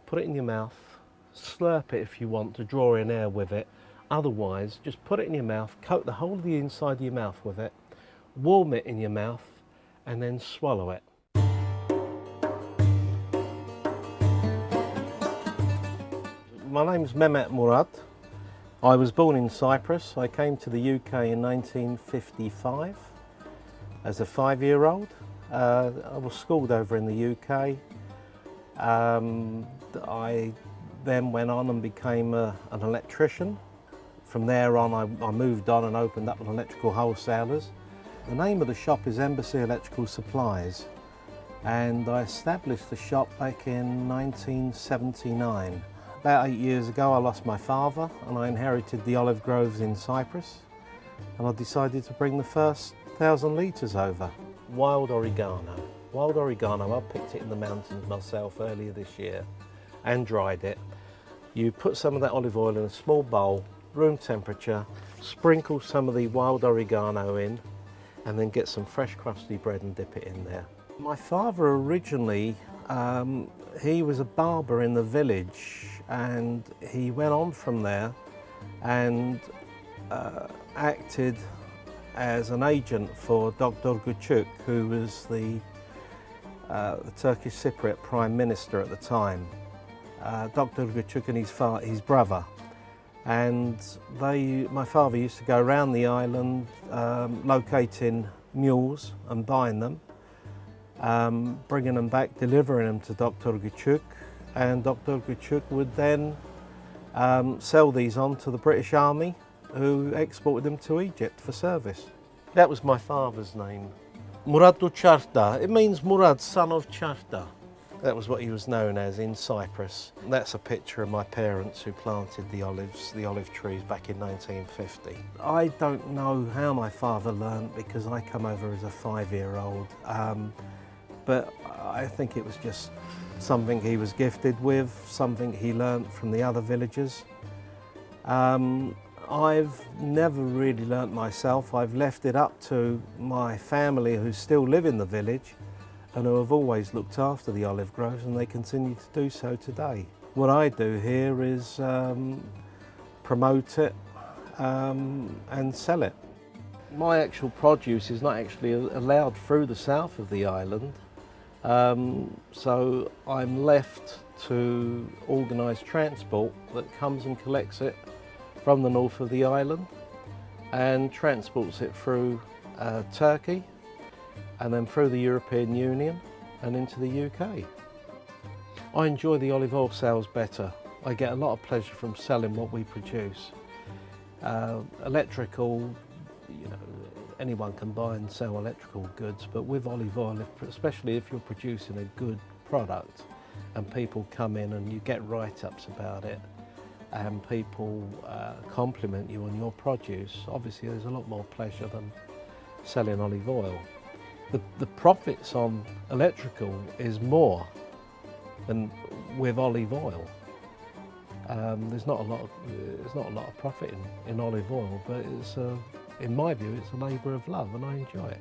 put it in your mouth, slurp it if you want to draw in air with it. Otherwise, just put it in your mouth, coat the whole of the inside of your mouth with it, warm it in your mouth, and then swallow it. My name's Mehmet Murad. I was born in Cyprus. I came to the UK in 1955 as a 5-year-old. I was schooled over in the UK. I then went on and became an electrician. From there on, I moved on and opened up an electrical wholesalers. The name of the shop is Embassy Electrical Supplies, and I established the shop back in 1979. About 8 years ago, I lost my father and I inherited the olive groves in Cyprus, and I decided to bring the first 1,000 litres over. Wild oregano. Wild oregano, I picked it in the mountains myself earlier this year and dried it. You put some of that olive oil in a small bowl, room temperature, sprinkle some of the wild oregano in, and then get some fresh crusty bread and dip it in there. My father originally, he was a barber in the village, and he went on from there and acted as an agent for Dr. Küçük, who was the Turkish Cypriot Prime Minister at the time. Dr. Küçük and his brother. And my father used to go around the island locating mules and buying them, bringing them back, delivering them to Dr. Küçük, and Dr. Küçük would then sell these on to the British Army, who exported them to Egypt for service. That was my father's name. Muradu Charta. It means Murad, son of Charta. That was what he was known as in Cyprus. That's a picture of my parents who planted the olive trees back in 1950. I don't know how my father learned, because I come over as a 5-year-old, but I think it was just something he was gifted with, something he learnt from the other villagers. I've never really learnt myself. I've left it up to my family who still live in the village and who have always looked after the olive groves, and they continue to do so today. What I do here is promote it and sell it. My actual produce is not actually allowed through the south of the island, so I'm left to organise transport that comes and collects it from the north of the island and transports it through Turkey, and then through the European Union and into the UK. I enjoy the olive oil sales better. I get a lot of pleasure from selling what we produce. Electrical, anyone can buy and sell electrical goods, but with olive oil, especially if you're producing a good product and people come in and you get write-ups about it and people compliment you on your produce, obviously there's a lot more pleasure than selling olive oil. The profits on electrical is more than with olive oil. There's not a lot of profit in olive oil, but in my view, it's a labour of love, and I enjoy it.